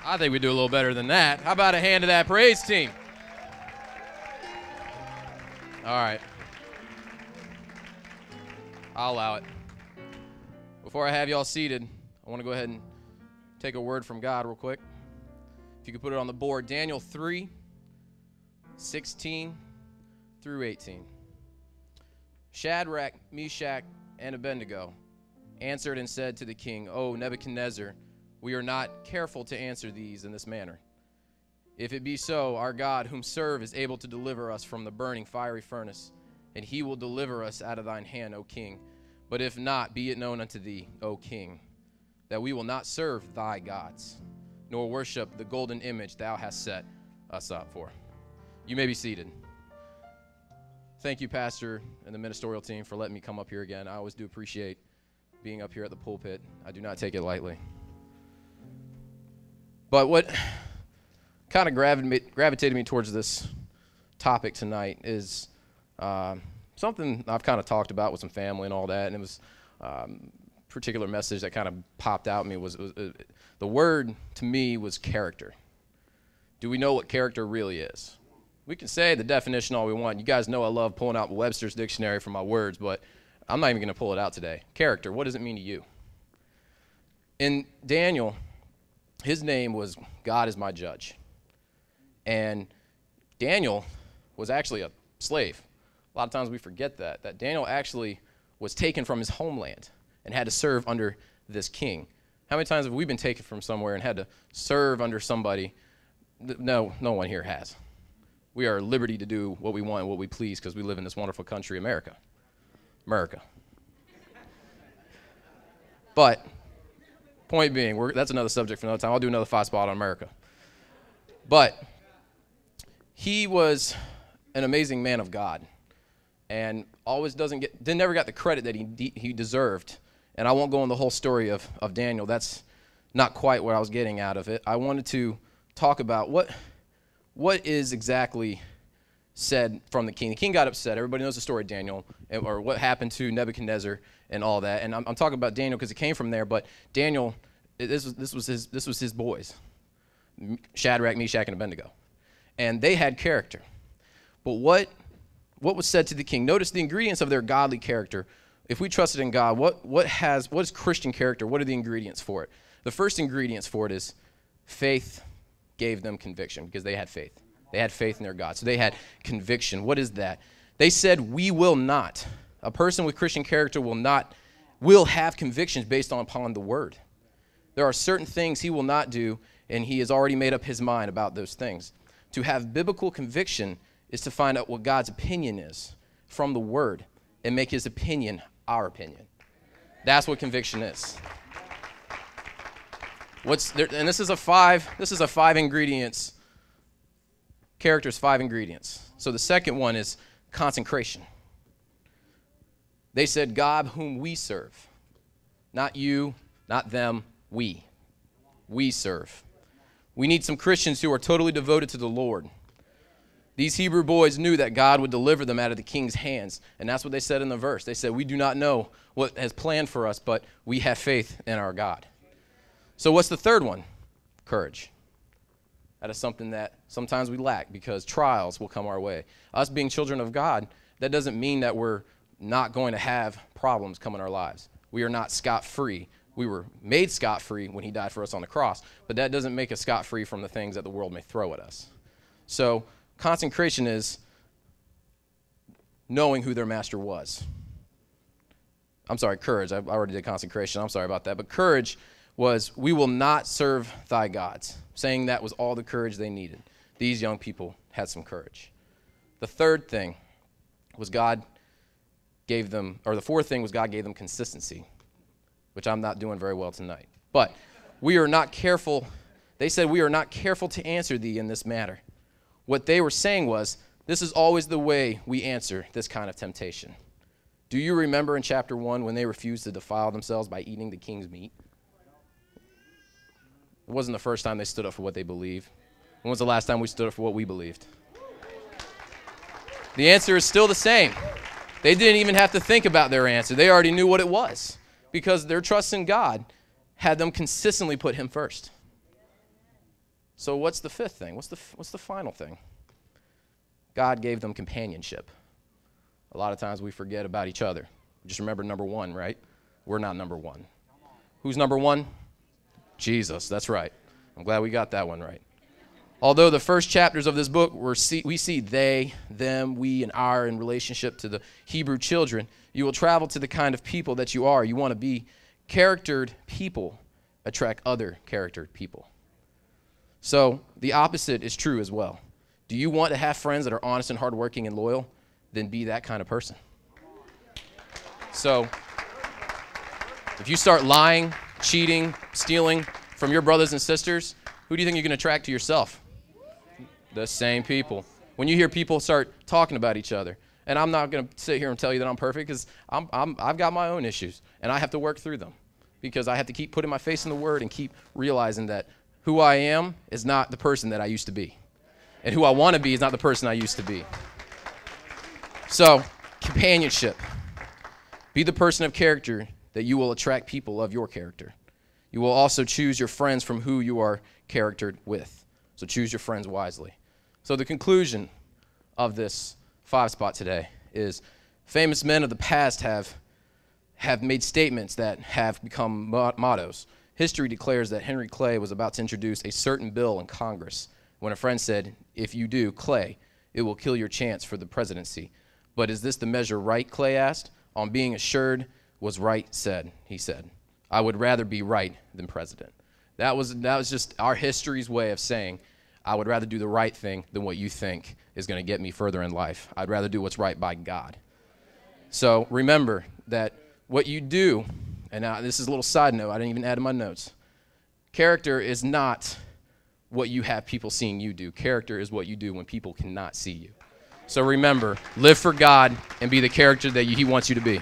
I think we do a little better than that. How about a hand to that praise team? All right. I'll allow it. Before I have y'all seated, I want to go ahead and take a word from God real quick. If you could put it on the board, Daniel 3:16 through 18. Shadrach, Meshach, and Abednego answered and said to the king, O Nebuchadnezzar, we are not careful to answer these in this manner. If it be so, our God, whom serve, is able to deliver us from the burning fiery furnace, and he will deliver us out of thine hand, O king. But if not, be it known unto thee, O king, that we will not serve thy gods, nor worship the golden image thou hast set us up for. You may be seated. Thank you, Pastor, and the ministerial team, for letting me come up here again. I always do appreciate being up here at the pulpit. I do not take it lightly. But what kind of gravitated me towards this topic tonight is something I've kind of talked about with some family and all that, and it was a particular message that kind of popped out at me was the word to me was character. Do we know what character really is? We can say the definition all we want. You guys know I love pulling out Webster's dictionary for my words, but I'm not even going to pull it out today. Character, what does it mean to you? In Daniel, his name was God is my judge. And Daniel was actually a slave. A lot of times we forget that Daniel actually was taken from his homeland and had to serve under this king. How many times have we been taken from somewhere and had to serve under somebody? No one here has. We are at liberty to do what we want and what we please because we live in this wonderful country, America. But point being, that's another subject for another time. I'll do another 5 spot on America. But he was an amazing man of God, and always never got the credit that he deserved. And I won't go on the whole story of Daniel. That's not quite what I was getting out of it. I wanted to talk about what is exactly said from the king. The king got upset. Everybody knows the story of Daniel, or what happened to Nebuchadnezzar and all that. And I'm talking about Daniel because it came from there. But Daniel, this was his boys, Shadrach, Meshach, and Abednego, and they had character. But what was said to the king? Notice the ingredients of their godly character. If we trusted in God, what is Christian character? What are the ingredients for it? The first ingredients for it is faith gave them conviction because they had faith. They had faith in their God. So they had conviction. What is that? They said, we will not. A person with Christian character will have convictions based upon the word. There are certain things he will not do, and he has already made up his mind about those things. To have biblical conviction is to find out what God's opinion is from the word and make his opinion our opinion. That's what conviction is. And this is a five ingredients. Character's 5 ingredients. So the second one is consecration. They said, God whom we serve. Not you, not them, we. We serve. We need some Christians who are totally devoted to the Lord. These Hebrew boys knew that God would deliver them out of the king's hands, and that's what they said in the verse. They said, we do not know what has planned for us, but we have faith in our God. So what's the third one? Courage. That is something that sometimes we lack because trials will come our way. Us being children of God, that doesn't mean that we're not going to have problems come in our lives. We are not scot-free. We were made scot-free when he died for us on the cross, but that doesn't make us scot-free from the things that the world may throw at us. So consecration is knowing who their master was. I'm sorry, courage. I already did consecration. I'm sorry about that. But courage was, we will not serve thy gods, saying that was all the courage they needed. These young people had some courage. The third thing was God gave them, or the fourth thing was God gave them consistency, which I'm not doing very well tonight. But we are not careful. They said, we are not careful to answer thee in this matter. What they were saying was, this is always the way we answer this kind of temptation. Do you remember in chapter 1 when they refused to defile themselves by eating the king's meat? It wasn't the first time they stood up for what they believed. When was the last time we stood up for what we believed? The answer is still the same. They didn't even have to think about their answer. They already knew what it was because their trust in God had them consistently put him first. So what's the fifth thing? What's the final thing? God gave them companionship. A lot of times we forget about each other. Just remember number one, right? We're not number one. Who's number one? Jesus, that's right. I'm glad we got that one right. Although the first chapters of this book, we see they, them, we, and our in relationship to the Hebrew children, you will travel to the kind of people that you are. You want to be charactered people, attract other charactered people. So the opposite is true as well. Do you want to have friends that are honest and hardworking and loyal? Then be that kind of person. So if you start lying, cheating, stealing from your brothers and sisters, who do you think you're going to attract to yourself? The same people. When you hear people start talking about each other, and I'm not going to sit here and tell you that I'm perfect, because I've got my own issues, and I have to work through them, because I have to keep putting my face in the Word and keep realizing that who I am is not the person that I used to be, and who I want to be is not the person I used to be. So, companionship. Be the person of character that you will attract people of your character. You will also choose your friends from who you are charactered with. So choose your friends wisely. So the conclusion of this 5-spot today is famous men of the past have made statements that have become mottos. History declares that Henry Clay was about to introduce a certain bill in Congress when a friend said, "If you do, Clay, it will kill your chance for the presidency. But is this the measure right?" Clay asked. "On being assured was right said," he said. "I would rather be right than president." That was just our history's way of saying, I would rather do the right thing than what you think is going to get me further in life. I'd rather do what's right by God. So remember that what you do, and now this is a little side note, I didn't even add in my notes. Character is not what you have people seeing you do. Character is what you do when people cannot see you. So remember, live for God and be the character that He wants you to be.